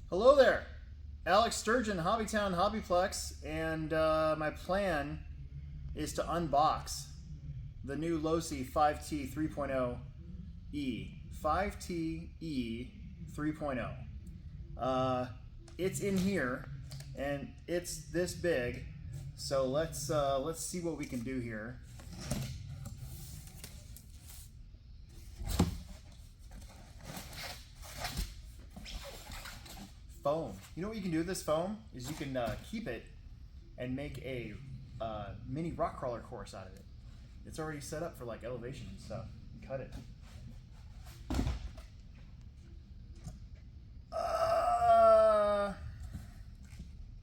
Hello there, Alex Sturgeon, HobbyTown HobbyPlex, and my plan is to unbox the new Losi 5T 3.0 E. 5T E 3.0. It's in here, and it's this big. So let's see what we can do here. Foam. You know what you can do with this foam is you can keep it and make a mini rock crawler course out of it. It's already set up for like elevation and stuff. Cut it.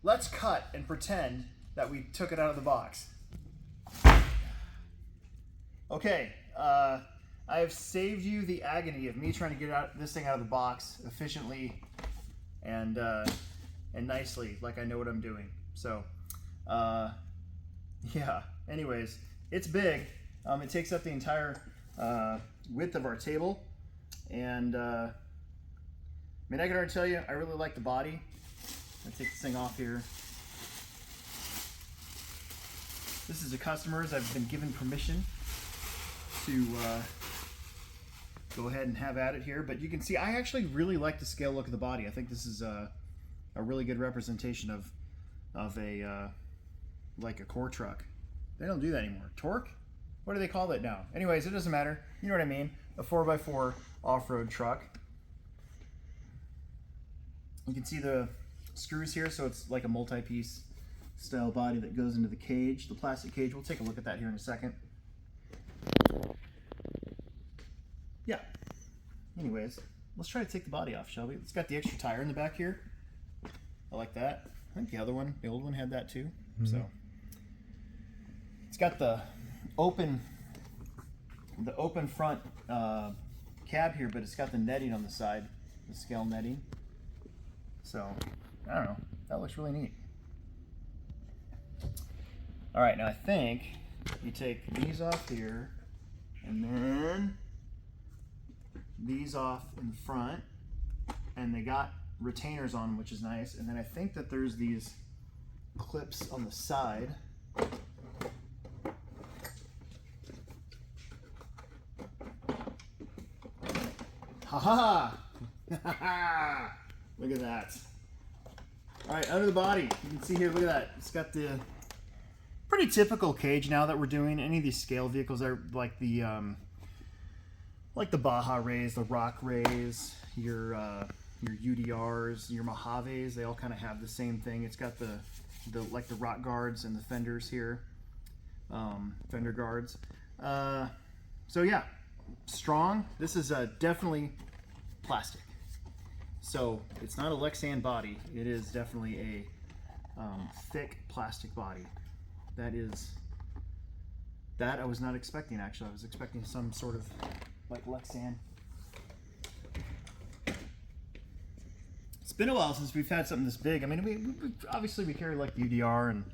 Let's cut and pretend that we took it out of the box. Okay, I have saved you the agony of me trying to get this thing out of the box efficiently and nicely, like I know what I'm doing. So, yeah. Anyways, it's big. It takes up the entire width of our table, and I mean, I can already tell you, I really like the body. I'm gonna take this thing off here. This is a customer's. I've been given permission to go ahead and have at it here, but you can see I actually really like the scale look of the body. I think this is a really good representation of a like a core truck. They don't do that anymore. Torque? What do they call that now? Anyways, it doesn't matter. You know what I mean. A 4x4 off-road truck. You can see the screws here, so it's like a multi-piece style body that goes into the cage, the plastic cage. We'll take a look at that here in a second. Yeah. Anyways, let's try to take the body off, shall we? It's got the extra tire in the back here. I like that. I think the other one, the old one, had that too. So it's got the open front cab here, but it's got the netting on the side, the scale netting. So I don't know. That looks really neat. All right, now I think you take these off here, and then these off in front, and they got retainers on them, which is nice. And then I think that there's these clips on the side. Ha ha ha! Look at that. All right, under the body, you can see here, look at that. It's got the pretty typical cage now that we're doing. Any of these scale vehicles are like the Baja Rays, the Rock Rays, your UDRs, your Mojaves. They all kind of have the same thing. It's got the like the rock guards and the fenders here, fender guards. So yeah, strong. This is definitely plastic. So it's not a Lexan body. It is definitely a thick plastic body. That I was not expecting, actually. I was expecting some sort of like Lexan. It's been a while since we've had something this big. I mean, we obviously we carry like the UDR and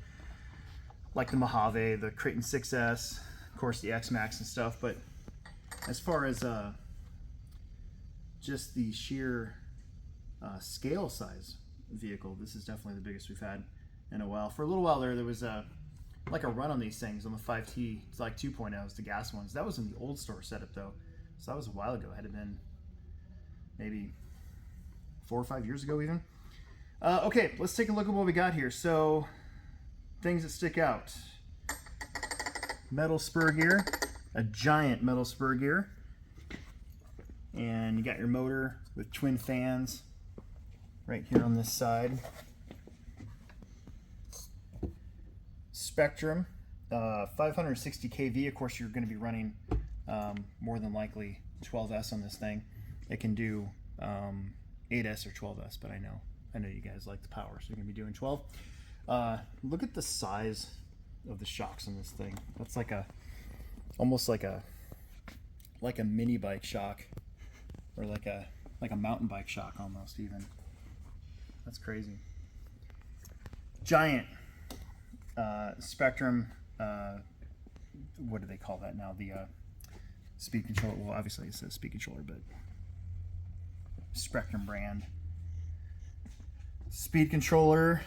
like the Mojave, the Creighton 6S, of course the X-Max and stuff, but as far as just the sheer scale size vehicle, this is definitely the biggest we've had in a while. For a little while there was like a run on these things on the 5T. It's like 2.0s, the gas ones. That was in the old store setup though, so that was a while ago. It had been maybe 4 or 5 years ago even. Okay, let's take a look at what we got here. So things that stick out: metal spur gear, a giant metal spur gear, and you got your motor with twin fans right here on this side. Spectrum, 560 kV. Of course, you're going to be running more than likely 12S on this thing. It can do 8S or 12S, but I know you guys like the power, so you're going to be doing 12. Look at the size of the shocks on this thing. That's like almost like a mini bike shock, or like a mountain bike shock almost even. That's crazy. Giant Spectrum, what do they call that now? The speed controller. Well, obviously it says speed controller, but Spectrum brand. Speed controller.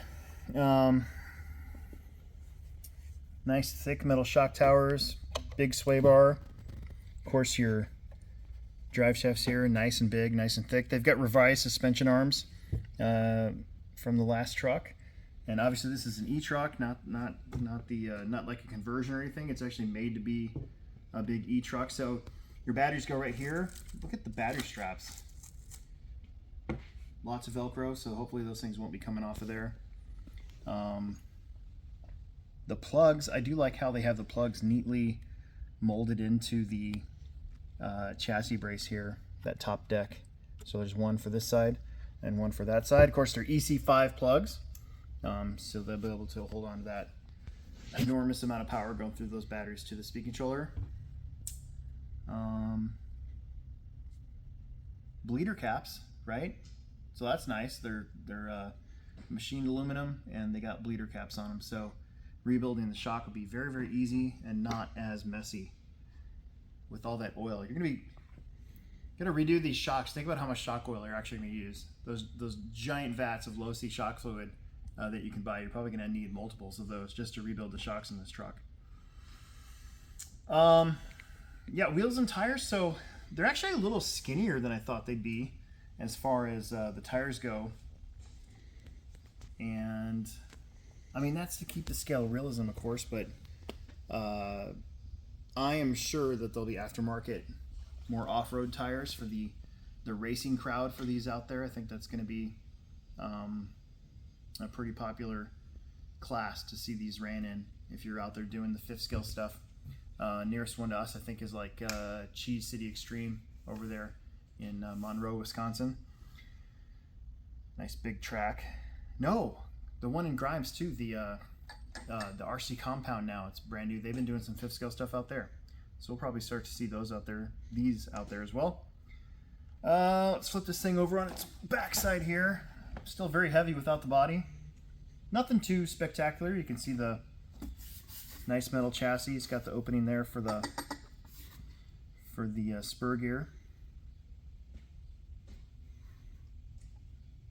Nice thick metal shock towers. Big sway bar. Of course, your drive shafts here, nice and big, nice and thick. They've got revised suspension arms from the last truck, and obviously this is an e-truck, not like a conversion or anything. It's actually made to be a big e-truck. So your batteries go right here. Look at the battery straps. Lots of Velcro, so hopefully those things won't be coming off of there. The plugs, I do like how they have the plugs neatly molded into the chassis brace here, that top deck. So there's one for this side and one for that side. Of course, they're EC5 plugs, so they'll be able to hold on to that enormous amount of power going through those batteries to the speed controller. Bleeder caps, right? So that's nice. They're machined aluminum, and they got bleeder caps on them. So rebuilding the shock will be very, very easy and not as messy. With all that oil, you're gonna redo these shocks. Think about how much shock oil you're actually gonna use. Those giant vats of Losi shock fluid that you can buy. You're probably gonna need multiples of those just to rebuild the shocks in this truck. Yeah, wheels and tires. So they're actually a little skinnier than I thought they'd be as far as the tires go. And I mean, that's to keep the scale of realism, of course, but I am sure that there'll be aftermarket, more off-road tires for the racing crowd for these out there. I think that's going to be a pretty popular class to see these ran in if you're out there doing the fifth scale stuff. Nearest one to us, I think, is like Cheese City Extreme over there in Monroe, Wisconsin. Nice big track. No, the one in Grimes too. The RC Compound now. It's brand new. They've been doing some fifth scale stuff out there, so we'll probably start to see those out there. These out there as well. Let's flip this thing over on its backside here. Still very heavy without the body. Nothing too spectacular. You can see the nice metal chassis. It's got the opening there for the spur gear.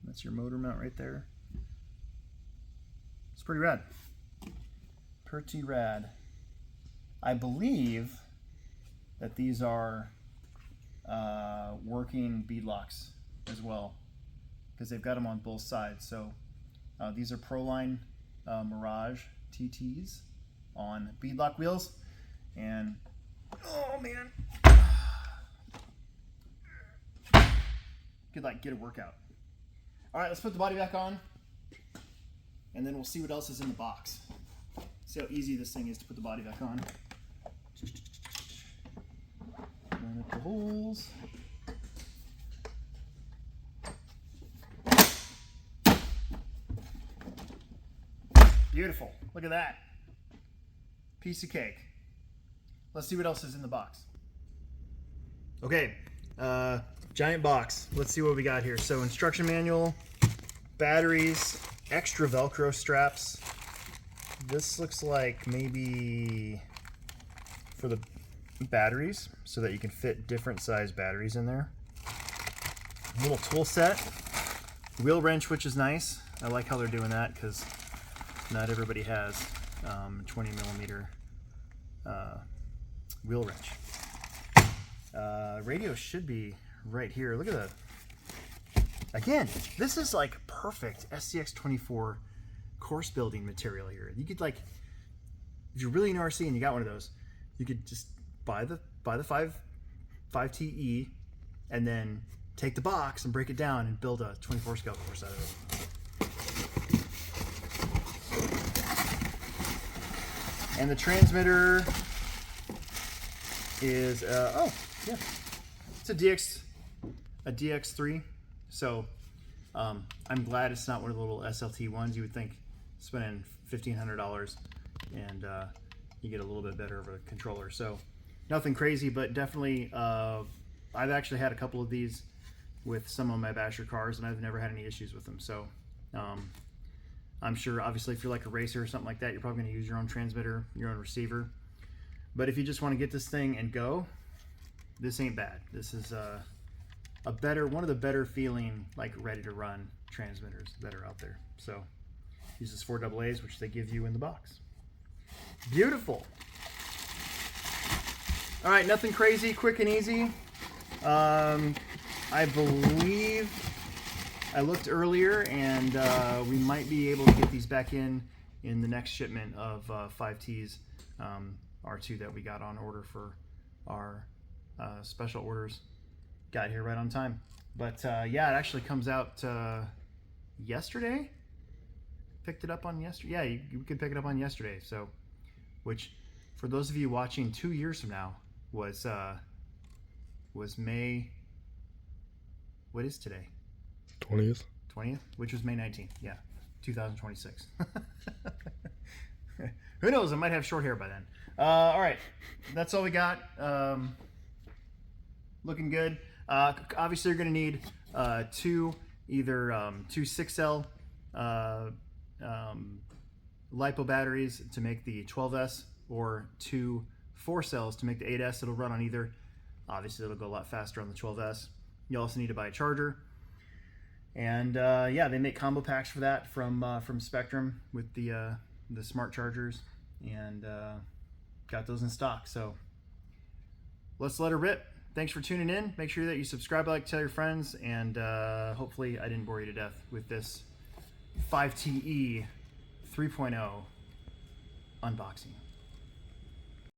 That's your motor mount right there. It's pretty rad. Pretty rad. I believe that these are working beadlocks as well, because they've got them on both sides. So these are Proline Mirage TTs on beadlock wheels, and oh man, could like get a workout. All right, let's put the body back on, and then we'll see what else is in the box. See how easy this thing is to put the body back on. Line up the holes. Beautiful. Look at that. Piece of cake. Let's see what else is in the box. Okay, giant box. Let's see what we got here. So instruction manual, batteries, extra Velcro straps. This looks like maybe for the batteries, so that you can fit different size batteries in there. A little tool set, wheel wrench, which is nice. I like how they're doing that because not everybody has 20 millimeter wheel wrench. Radio should be right here. Look at that. Again, this is like perfect SCX24 course building material here. You could, like, if you're really in RC and you got one of those, you could just buy the 5ive-T and then take the box and break it down and build a 24 scale course out of it. And the transmitter is oh yeah, it's a DX3. So I'm glad it's not one of the little SLT ones. You would think spending $1,500 and you get a little bit better of a controller. So nothing crazy, but definitely I've actually had a couple of these with some of my basher cars, and I've never had any issues with them. So I'm sure, obviously, if you're like a racer or something like that, you're probably going to use your own transmitter, your own receiver. But if you just want to get this thing and go, this ain't bad. This is one of the better feeling, like ready to run transmitters that are out there. So uses 4 AA's, which they give you in the box. Beautiful. All right, nothing crazy, quick and easy. I believe I looked earlier, and we might be able to get these back in the next shipment of 5Ts, R2 that we got on order for our special orders. Got here right on time. But yeah, it actually comes out yesterday. Picked it up on yesterday. Yeah, you could pick it up on yesterday. So, which for those of you watching 2 years from now was May. What is today? 20th. 20th, which was May 19th. Yeah, 2026. Who knows? I might have short hair by then. All right, that's all we got. Looking good. Obviously, you're going to need two 6L LiPo batteries to make the 12S, or 2 4-cells to make the 8S. It'll run on either. Obviously, it'll go a lot faster on the 12S. You also need to buy a charger. And yeah, they make combo packs for that from Spectrum with the smart chargers, and got those in stock. So let's let her rip. Thanks for tuning in. Make sure that you subscribe, like, tell your friends, and hopefully I didn't bore you to death with this 5TE 3.0 unboxing.